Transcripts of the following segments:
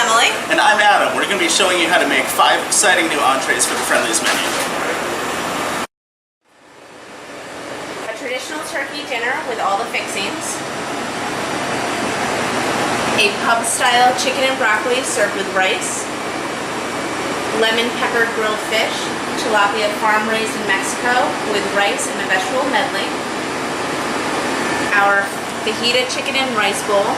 Emily. And I'm Adam. We're going to be showing you how to make 5 exciting new entrees for the Friendlies menu. A traditional turkey dinner with all the fixings. A pub-style chicken and broccoli served with rice. Lemon pepper grilled fish, tilapia farm-raised in Mexico with rice and a vegetable medley. Our fajita chicken and rice bowl.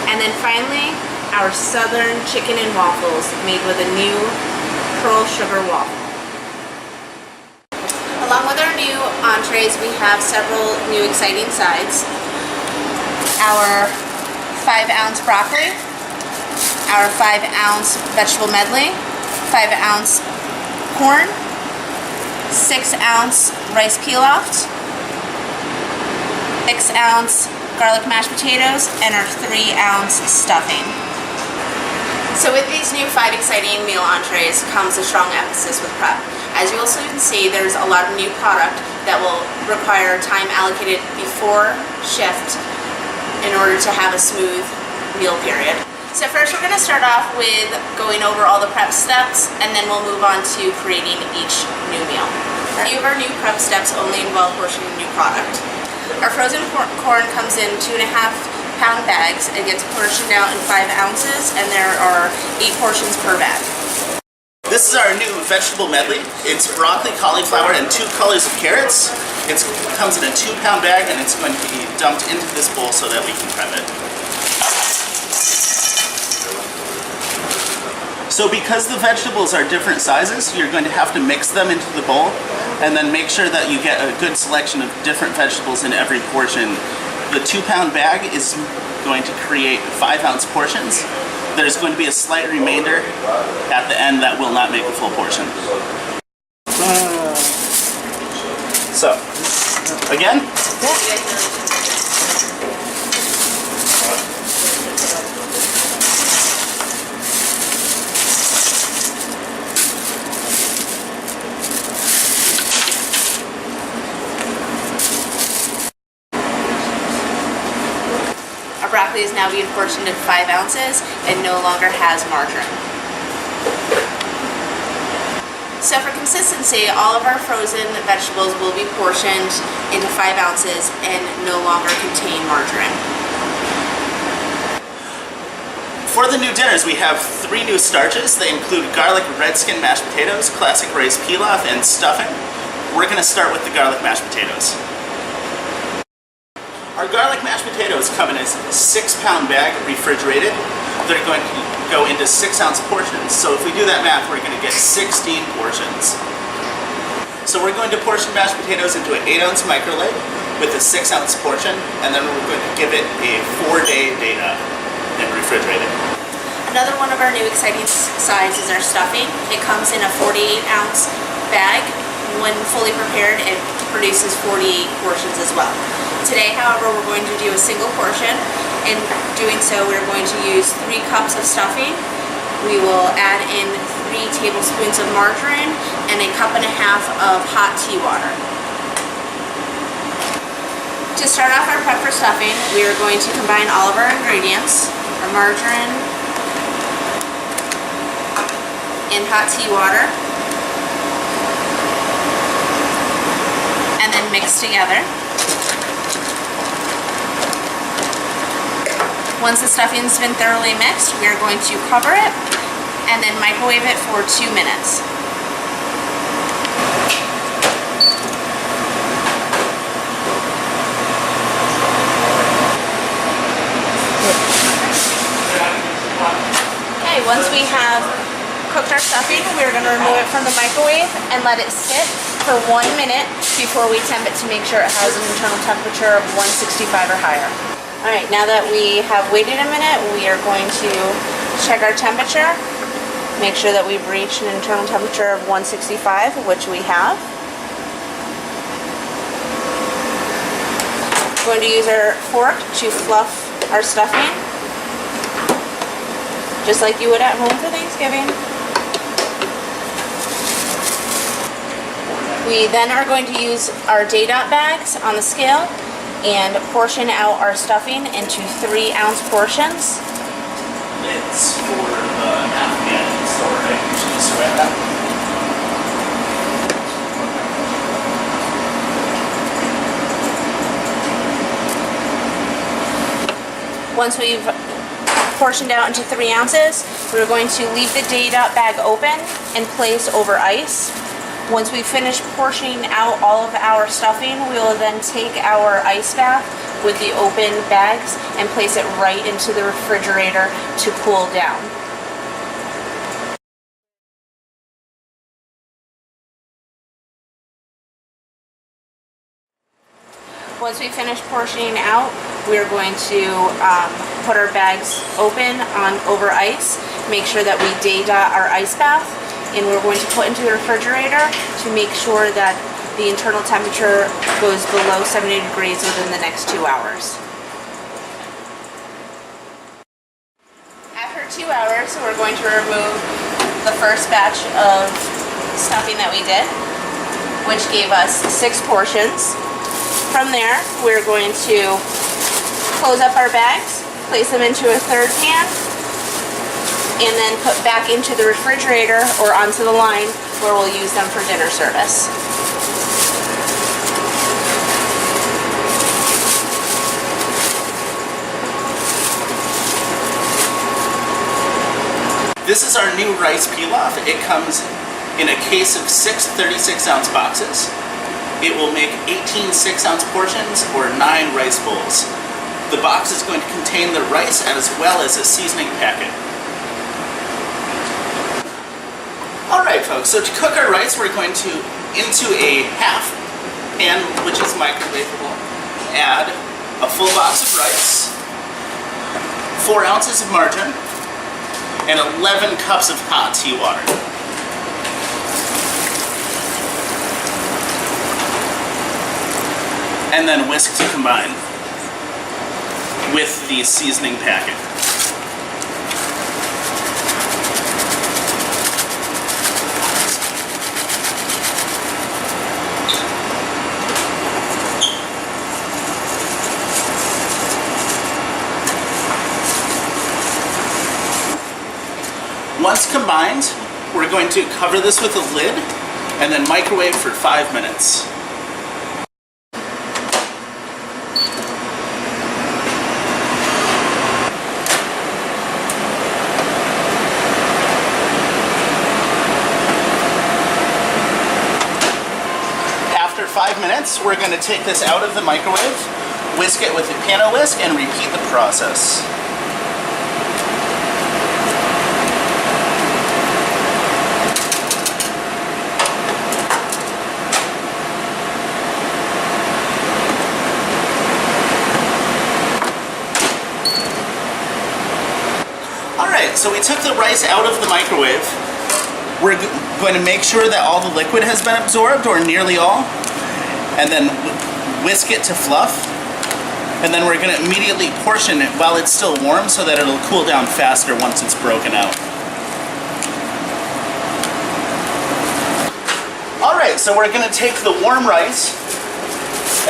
And then finally, our southern chicken and waffles made with a new pearl sugar waffle. Along with our new entrees, we have several new exciting sides. Our 5-ounce broccoli, our 5-ounce vegetable medley, 5-ounce corn, 6-ounce rice pilaf, 6-ounce garlic mashed potatoes, and our 3-ounce stuffing. So with these new 5 exciting meal entrees comes a strong emphasis with prep. As you also can see, there's a lot of new product that will require time allocated before shift in order to have a smooth meal period. So first we're going to start off with going over all the prep steps, and then we'll move on to creating each new meal. A few of our new prep steps only involve portioning new product. Our frozen corn comes in 2.5-pound bags. It gets portioned out in 5 ounces, and there are 8 portions per bag. This is our new vegetable medley. It's broccoli, cauliflower, and 2 colors of carrots. It comes in a 2-pound bag, and it's going to be dumped into this bowl so that we can prep it. So because the vegetables are different sizes, you're going to have to mix them into the bowl and then make sure that you get a good selection of different vegetables in every portion. The 2-pound bag is going to create 5-ounce portions. There's going to be a slight remainder at the end that will not make a full portion. So, again? Broccoli is now being portioned in 5 ounces and no longer has margarine. So for consistency, all of our frozen vegetables will be portioned into 5 ounces and no longer contain margarine. For the new dinners, we have 3 new starches. They include garlic redskin mashed potatoes, classic rice pilaf, and stuffing. We're going to start with the garlic mashed potatoes. Our garlic mashed potatoes come in a 6-pound bag, refrigerated. They're going to go into 6-ounce portions. So if we do that math, we're going to get 16 portions. So we're going to portion mashed potatoes into an 8-ounce microwave with a 6-ounce portion, and then we're going to give it a 4-day data and refrigerate it. Another one of our new exciting sides is our stuffing. It comes in a 48-ounce bag. When fully prepared, it produces 48 portions as well. Today, however, we're going to do a single portion. In doing so, we're going to use 3 cups of stuffing. We will add in 3 tablespoons of margarine and a 1.5 cups of hot tea water. To start off our prep for stuffing, we are going to combine all of our ingredients, our margarine and hot tea water, and then mix together. Once the stuffing's been thoroughly mixed, we are going to cover it and then microwave it for 2 minutes. Okay, once we have cooked our stuffing, we're going to remove it from the microwave and let it sit for 1 minute before we temp it to make sure it has an internal temperature of 165 or higher. Alright, now that we have waited a minute, we are going to check our temperature, make sure that we've reached an internal temperature of 165, which we have. We're going to use our fork to fluff our stuffing, just like you would at home for Thanksgiving. We then are going to use our day-dot bags on the scale and portion out our stuffing into 3-ounce portions. It's 4 square that. Once we've portioned out into 3 ounces, we're going to leave the data bag open and place over ice. Once we finish portioning out all of our stuffing, we will then take our ice bath with the open bags and place it right into the refrigerator to cool down. Once we finish portioning out, we're going to put our bags open on over ice, make sure that we data our ice bath, and we're going to put into the refrigerator to make sure that the internal temperature goes below 70 degrees within the next 2 hours. After 2 hours, we're going to remove the first batch of stuffing that we did, which gave us 6 portions. From there, we're going to close up our bags, place them into a third pan, and then put back into the refrigerator or onto the line where we'll use them for dinner service. This is our new rice pilaf. It comes in a case of 6 36-ounce boxes. It will make 18 6-ounce portions or 9 rice bowls. The box is going to contain the rice as well as a seasoning packet. Alright folks, so to cook our rice, we're going to, into a half pan, which is microwavable, add a full box of rice, 4 ounces of margarine, and 11 cups of hot tea water. And then whisk to combine with the seasoning packet. Once combined, we're going to cover this with a lid and then microwave for 5 minutes. After 5 minutes, we're going to take this out of the microwave, whisk it with a piano whisk, and repeat the process. Alright, so we took the rice out of the microwave. We're going to make sure that all the liquid has been absorbed, or nearly all, and then whisk it to fluff. And then we're going to immediately portion it while it's still warm so that it'll cool down faster once it's broken out. Alright, so we're going to take the warm rice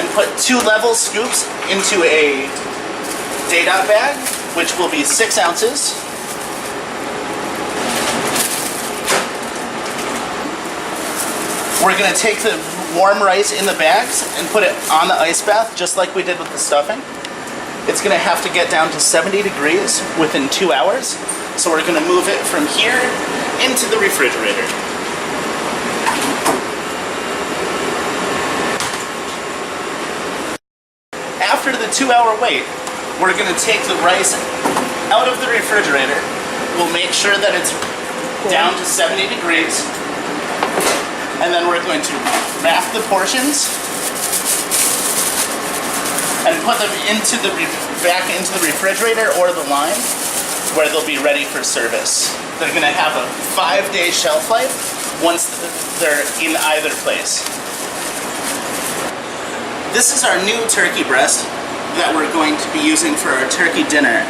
and put 2 level scoops into a date-out bag, which will be 6 ounces. We're going to take the warm rice in the bags and put it on the ice bath just like we did with the stuffing. It's going to have to get down to 70 degrees within 2 hours. So we're going to move it from here into the refrigerator. After the 2-hour wait, we're going to take the rice out of the refrigerator. We'll make sure that it's down to 70 degrees. And then we're going to wrap the portions and put them back into the refrigerator or the line where they'll be ready for service. They're going to have a 5-day shelf life once they're in either place. This is our new turkey breast that we're going to be using for our turkey dinner.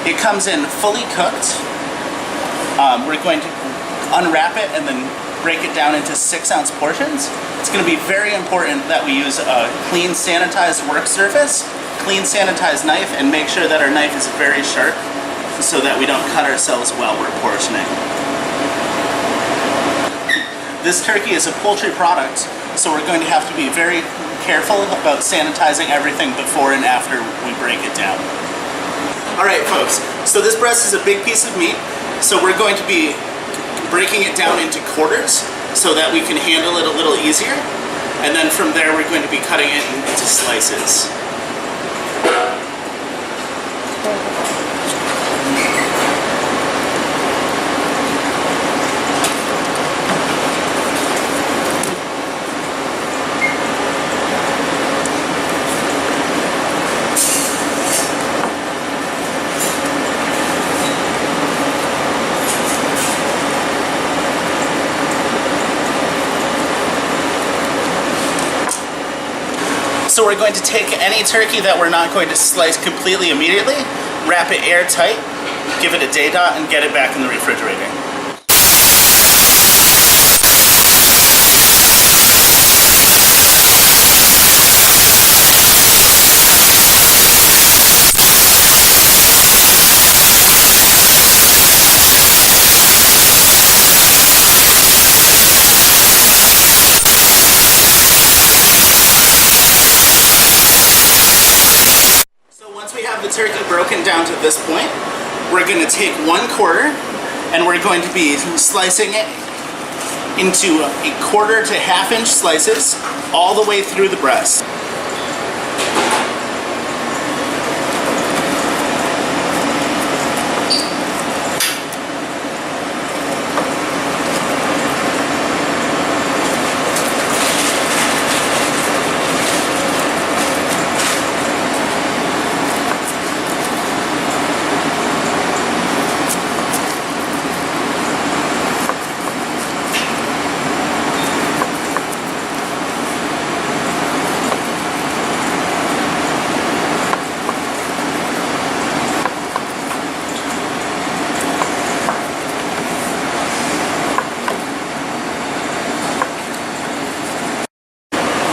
It comes in fully cooked. We're going to unwrap it and then break it down into 6-ounce portions. It's going to be very important that we use a clean, sanitized work surface, clean, sanitized knife, and make sure that our knife is very sharp so that we don't cut ourselves while we're portioning. This turkey is a poultry product, so we're going to have to be very careful about sanitizing everything before and after we break it down. Alright folks, so this breast is a big piece of meat, so we're going to be breaking it down into quarters so that we can handle it a little easier, and then from there we're going to be cutting it into slices. So we're going to take any turkey that we're not going to slice completely immediately, wrap it airtight, give it a day dot, and get it back in the refrigerator. The turkey broken down to this point, we're going to take 1/4 and we're going to be slicing it into a 1/4 to 1/2 inch slices all the way through the breast.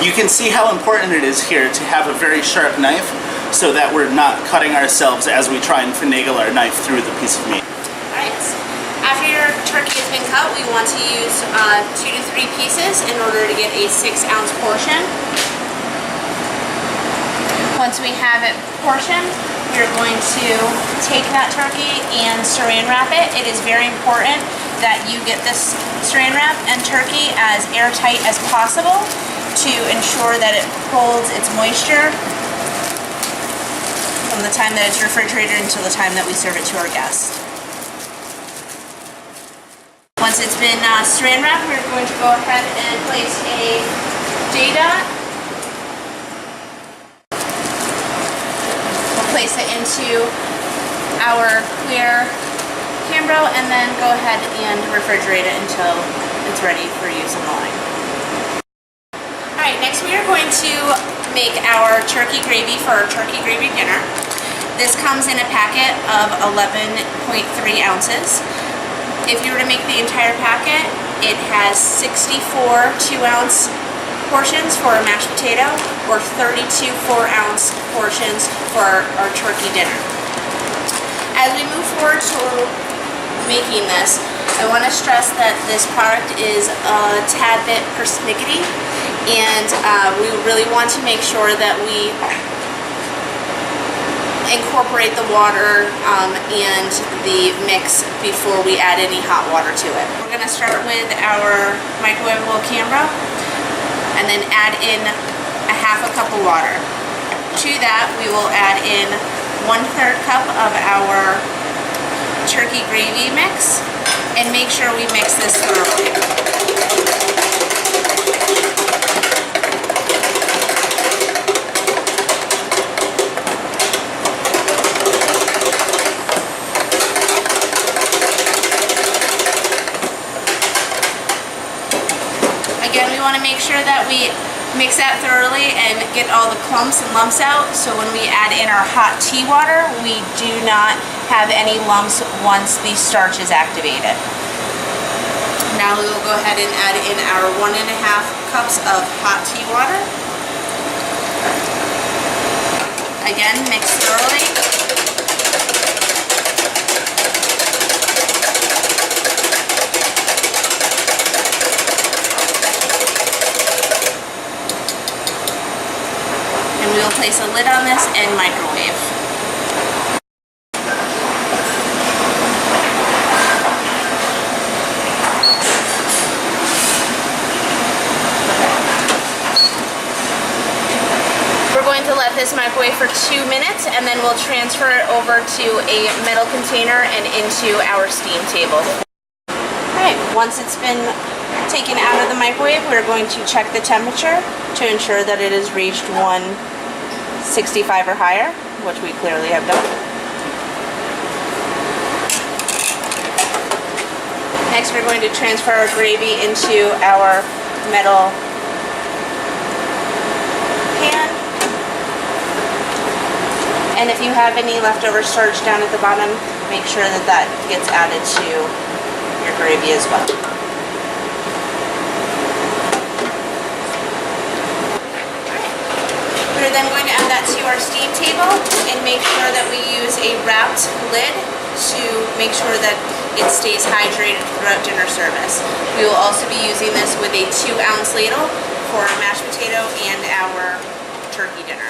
You can see how important it is here to have a very sharp knife so that we're not cutting ourselves as we try and finagle our knife through the piece of meat. Alright, after your turkey has been cut, we want to use 2 to 3 pieces in order to get a 6-ounce portion. Once we have it portioned, you're going to take that turkey and saran wrap it. It is very important that you get this saran wrap and turkey as airtight as possible to ensure that it holds its moisture from the time that it's refrigerated until the time that we serve it to our guest. Once it's been saran wrapped, we're going to go ahead and place a J dot. We'll place it into our clear Cambro and then go ahead and refrigerate it until it's ready for use in the line. Alright, next we are going to make our turkey gravy for our turkey gravy dinner. This comes in a packet of 11.3 ounces. If you were to make the entire packet, it has 64 2-ounce portions for a mashed potato or 32 4-ounce portions for our turkey dinner. As we move forward to making this, I want to stress that this product is a tad bit persnickety, and we really want to make sure that we incorporate the water and the mix before we add any hot water to it. We're going to start with our microwavable Cambro and then add in a 1/2 cup of water. To that we will add in 1/3 cup of our turkey gravy mix and make sure we mix this thoroughly. Again, we want to make sure that we mix that thoroughly and get all the clumps and lumps out, so when we add in our hot tea water, we do not have any lumps once the starch is activated. Now we will go ahead and add in our 1.5 cups of hot tea water. Again, mix thoroughly. place a lid on this and microwave. We're going to let this microwave for 2 minutes, and then we'll transfer it over to a metal container and into our steam table. Alright, once it's been taken out of the microwave, we're going to check the temperature to ensure that it has reached 165 or higher, which we clearly have done. Next, we're going to transfer our gravy into our metal pan. And if you have any leftover starch down at the bottom, make sure that that gets added to your gravy as well. We're then going to add that to our steam table and make sure that we use a wrapped lid to make sure that it stays hydrated throughout dinner service. We will also be using this with a 2-ounce ladle for our mashed potato and our turkey dinner.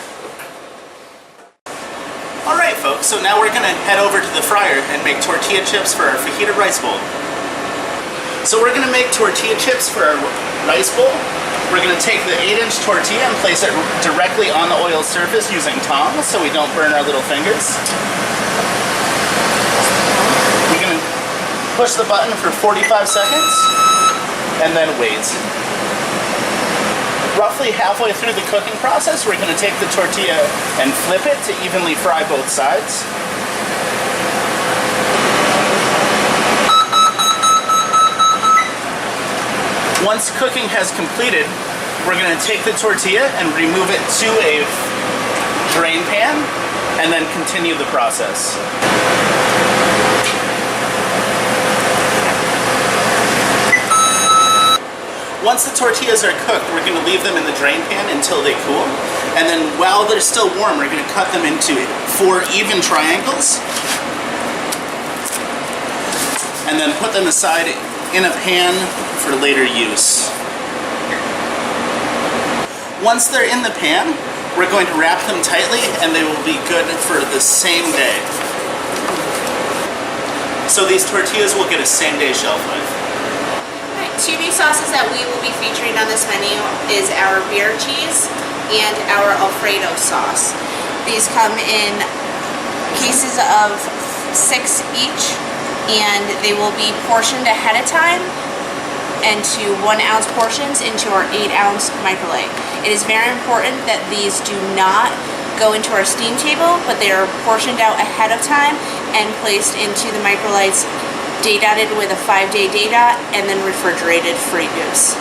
Alright folks, so now we're going to head over to the fryer and make tortilla chips for our fajita rice bowl. So we're going to make tortilla chips for our rice bowl. We're going to take the 8-inch tortilla and place it directly on the oil surface using tongs so we don't burn our little fingers. We're going to push the button for 45 seconds and then wait. Roughly halfway through the cooking process, we're going to take the tortilla and flip it to evenly fry both sides. Once cooking has completed, we're going to take the tortilla and remove it to a drain pan and then continue the process. Once the tortillas are cooked, we're going to leave them in the drain pan until they cool. And then while they're still warm, we're going to cut them into 4 even triangles. And then put them aside in a pan for later use. Once they're in the pan, we're going to wrap them tightly and they will be good for the same day. So these tortillas will get a same-day shelf life. Right, 2 new sauces that we will be featuring on this menu is our beer cheese and our Alfredo sauce. These come in cases of 6 each, and they will be portioned ahead of time into 1-ounce portions into our 8-ounce microwave. It is very important that these do not go into our steam table, but they are portioned out ahead of time and placed into the microlights, date-dated with a 5-day data, and then refrigerated for use.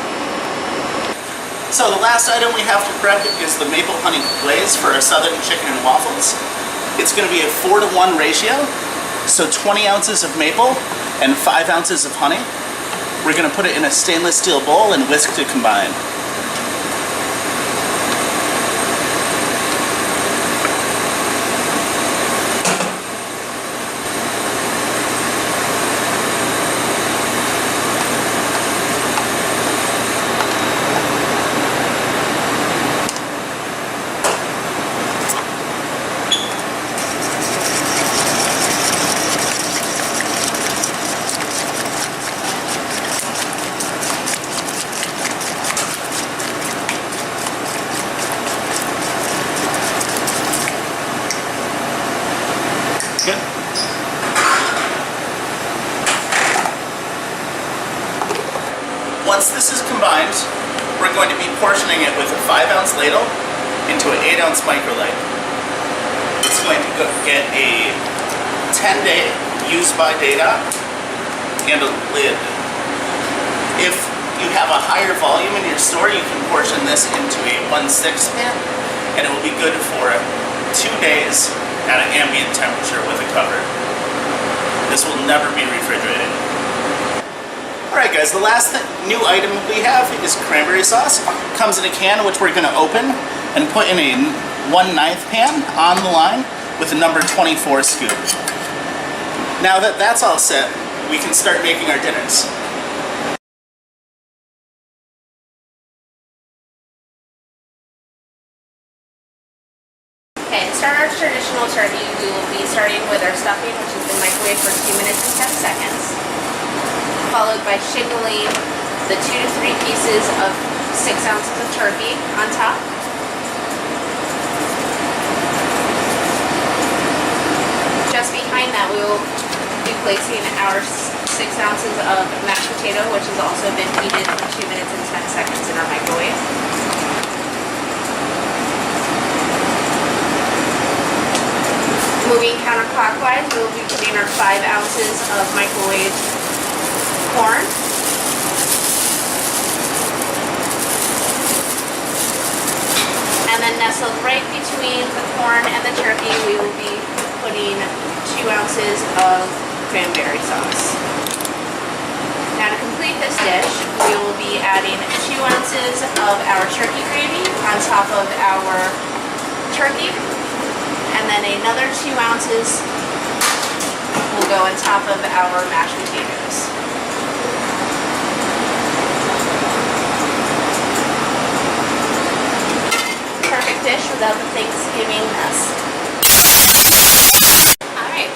So the last item we have to prep is the maple honey glaze for our southern chicken and waffles. It's going to be a 4-to-1 ratio, so 20 ounces of maple and 5 ounces of honey. We're going to put it in a stainless steel bowl and whisk to combine. Good. Once this is combined, we're going to be portioning it with a 5-ounce ladle into an 8-ounce microlight. It's going to get a 10-day use-by data and a lid. If you have a higher volume in your store, you can portion this into a 1/6 pan, and it will be good for 2 days at an ambient temperature with a cover. This will never be refrigerated. Alright guys, the last new item we have is cranberry sauce. Comes in a can which we're going to open and put in a 1/9 pan on the line with a number 24 scoop. Now that that's all set, we can start making our dinners. Okay, to start our traditional turkey, we will be starting with our stuffing, which has been microwaved for 2 minutes and 10 seconds, followed by shingling the 2 to 3 pieces of 6 ounces of turkey on top. Just behind that, we will be placing our 6 ounces of mashed potato, which has also been heated for 2 minutes and 10 seconds in our microwave. Moving counterclockwise, we will be putting our 5 ounces of microwaved corn. And then nestled right between the corn and the turkey, we will be putting 2 ounces of cranberry sauce. Now to complete this dish, we will be adding 2 ounces of our turkey gravy on top of our turkey, and then another 2 ounces will go on top of our mashed potatoes. Perfect dish without the Thanksgiving mess. Alright,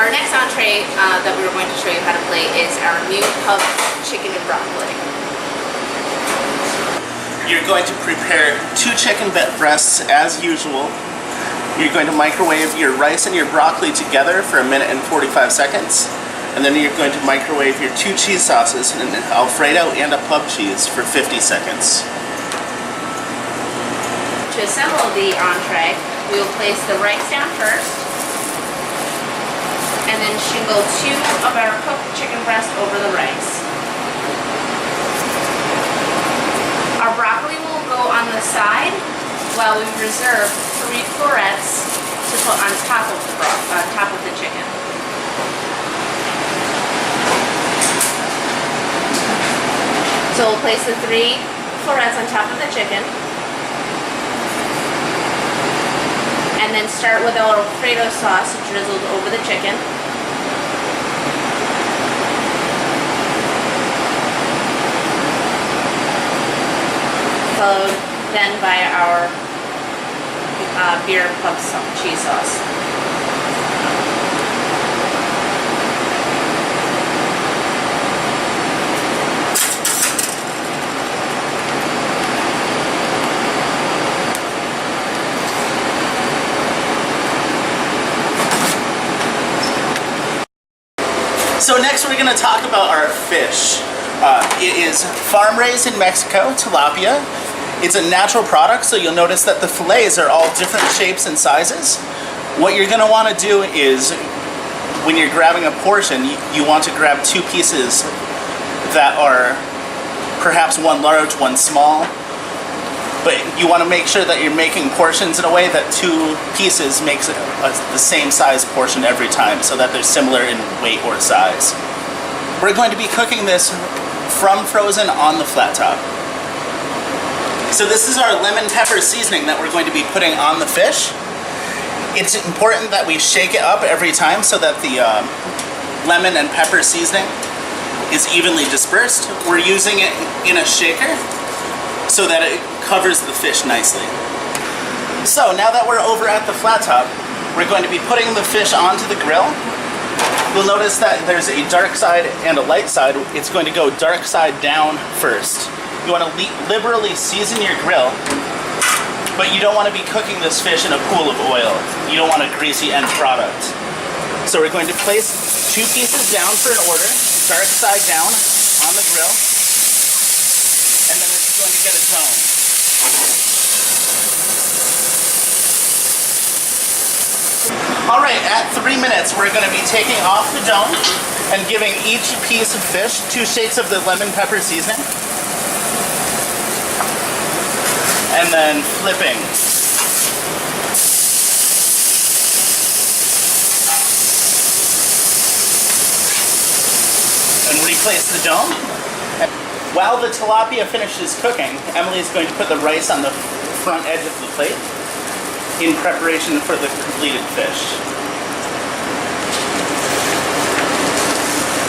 our next entree that we're going to show you how to plate is our new pub chicken and broccoli. You're going to prepare 2 chicken breasts as usual. You're going to microwave your rice and your broccoli together for 1 minute and 45 seconds. And then you're going to microwave your 2 cheese sauces, an Alfredo and a pub cheese, for 50 seconds. To assemble the entree, we will place the rice down first, and then shingle 2 of our cooked chicken breast over the rice. Our broccoli will go on the side, while we reserve 3 florets to put on top of the chicken. So we'll place the 3 florets on top of the chicken, and then start with our Alfredo sauce drizzled over the chicken. Followed then by our beer pub cheese sauce. So next we're going to talk about our fish. It is farm raised in Mexico, tilapia. It's a natural product, so you'll notice that the fillets are all different shapes and sizes. What you're going to want to do is, when you're grabbing a portion, you want to grab 2 pieces that are perhaps one large, one small. But you want to make sure that you're making portions in a way that 2 pieces makes the same size portion every time, so that they're similar in weight or size. We're going to be cooking this from frozen on the flat top. So this is our lemon pepper seasoning that we're going to be putting on the fish. It's important that we shake it up every time so that the lemon and pepper seasoning is evenly dispersed. We're using it in a shaker so that it covers the fish nicely. So now that we're over at the flat top, we're going to be putting the fish onto the grill. You'll notice that there's a dark side and a light side. It's going to go dark side down first. You want to liberally season your grill, but you don't want to be cooking this fish in a pool of oil. You don't want a greasy end product. So we're going to place 2 pieces down for an order, dark side down on the grill, and then it's going to get a tone. All right, at 3 minutes, we're going to be taking off the dome and giving each piece of fish 2 shakes of the lemon pepper seasoning. And then flipping. And replace the dome. And while the tilapia finishes cooking, Emily is going to put the rice on the front edge of the plate in preparation for the completed fish.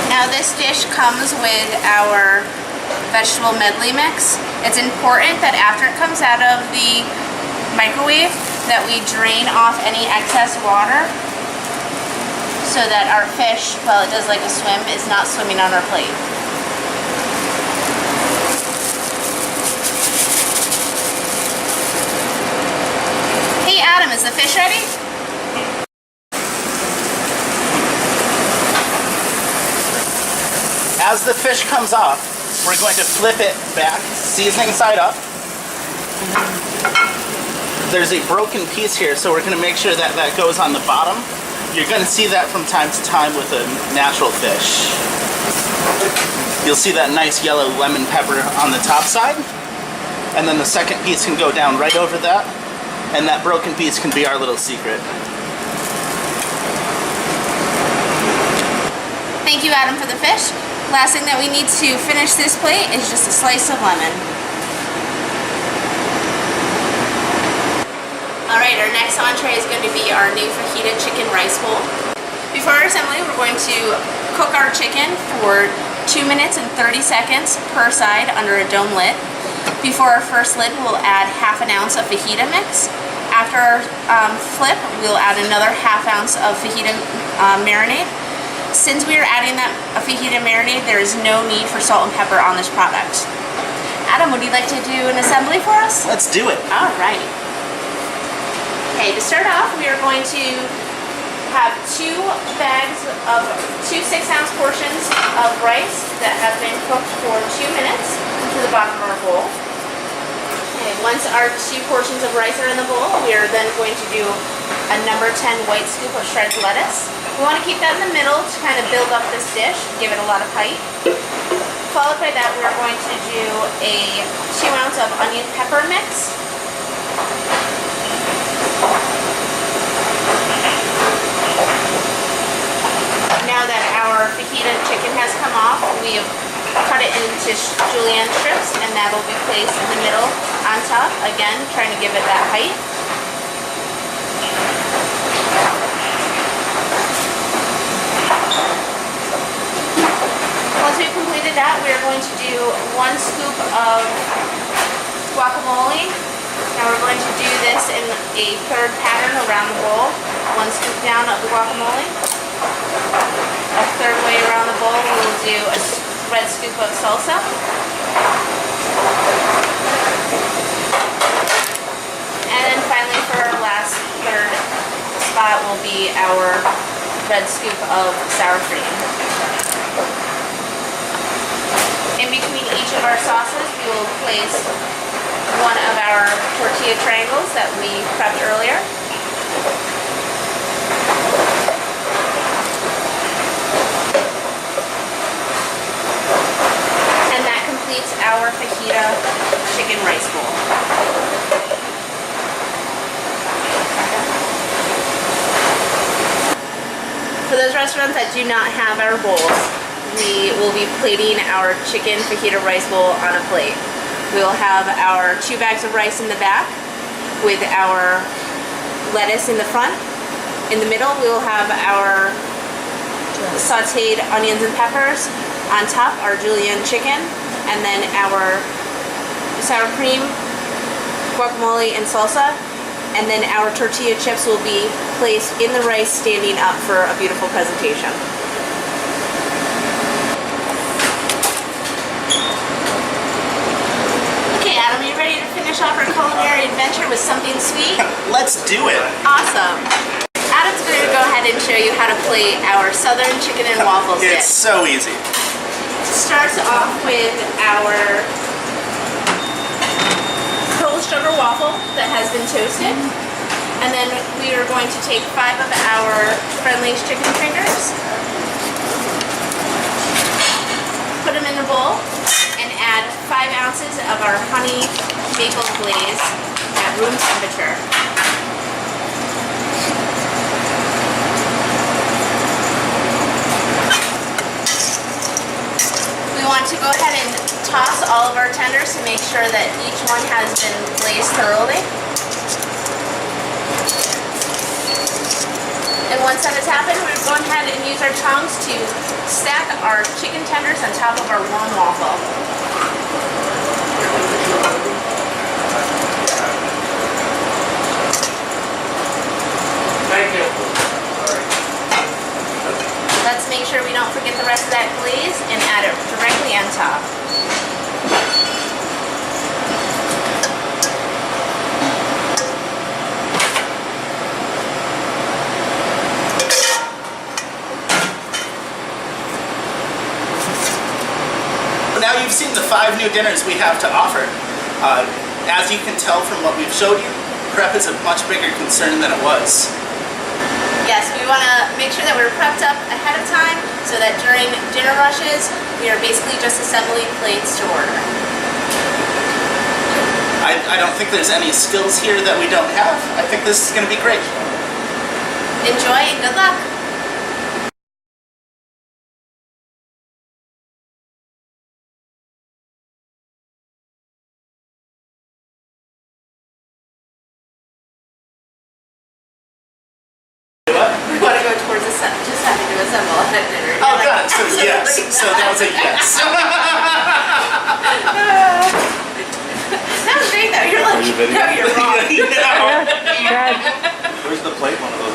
Now this dish comes with our vegetable medley mix. It's important that after it comes out of the microwave, that we drain off any excess water so that our fish, while it does like a swim, is not swimming on our plate. Hey Adam, is the fish ready? As the fish comes off, we're going to flip it back, seasoning side up. There's a broken piece here, so we're going to make sure that that goes on the bottom. You're going to see that from time to time with a natural fish. You'll see that nice yellow lemon pepper on the top side, and then the second piece can go down right over that, and that broken piece can be our little secret. Thank you, Adam, for the fish. Last thing that we need to finish this plate is just a slice of lemon. Alright, our next entree is going to be our new fajita chicken rice bowl. Before our assembly, we're going to cook our chicken for 2 minutes and 30 seconds per side under a dome lid. Before our first lid, we'll add ½ ounce of fajita mix. After our flip, we'll add another ½ ounce of fajita marinade. Since we are adding that fajita marinade, there is no need for salt and pepper on this product. Adam, would you like to do an assembly for us? Let's do it. All right. Okay, to start off, we are going to have 2 bags of 2 6-ounce portions of rice that have been cooked for 2 minutes into the bottom of our bowl. Okay, once our 2 portions of rice are in the bowl, we are then going to do a number 10 white scoop of shredded lettuce. We want to keep that in the middle to kind of build up this dish, give it a lot of height. Followed by that, we're going to do a 2 ounce of onion pepper mix. Now that our fajita chicken has come off, we have cut it into julienne strips, and that will be placed in the middle on top. Again, trying to give it that height. Once we've completed that, we are going to do 1 scoop of guacamole. Now we're going to do this in a third pattern around the bowl. 1 scoop down of the guacamole. A third way around the bowl, we will do a red scoop of salsa. And then finally, for our last third spot will be our red scoop of sour cream. In between each of our sauces, we will place 1 of our tortilla triangles that we prepped earlier. And that completes our fajita chicken rice bowl. For those restaurants that do not have our bowls, we will be plating our chicken fajita rice bowl on a plate. We will have our 2 bags of rice in the back with our lettuce in the front. In the middle, we will have our sauteed onions and peppers. On top, our julienne chicken, and then our sour cream, guacamole, and salsa. And then our tortilla chips will be placed in the rice standing up for a beautiful presentation. Adam, are you ready to finish off our culinary adventure with something sweet? Let's do it. Awesome. Adam's going to go ahead and show you how to plate our southern chicken and waffles dish. It's so easy. Starts off with our cold sugar waffle that has been toasted. And then we are going to take 5 of our Friendly's chicken fingers, put them in the bowl, and add 5 ounces of our honey maple glaze at room temperature. We want to go ahead and toss all of our tenders to make sure that each one has been glazed thoroughly. And once that has happened, we're going ahead and use our tongs to stack our chicken tenders on top of our warm waffle. rest of that glaze and add it directly on top. Now you've seen the 5 new dinners we have to offer. As you can tell from what we've showed you, prep is a much bigger concern than it was. Yes, we want to make sure that we're prepped up ahead of time so that during dinner rushes, we are basically just assembling plates to order. I don't think there's any skills here that we don't have. I think this is going to be great. Enjoy and good luck! We want to go towards the sun, just having to assemble at dinner. Oh, got it. So yes. So that was a yes. That was great though. You're like, no, you're wrong. Yeah. Where's the plate one of those?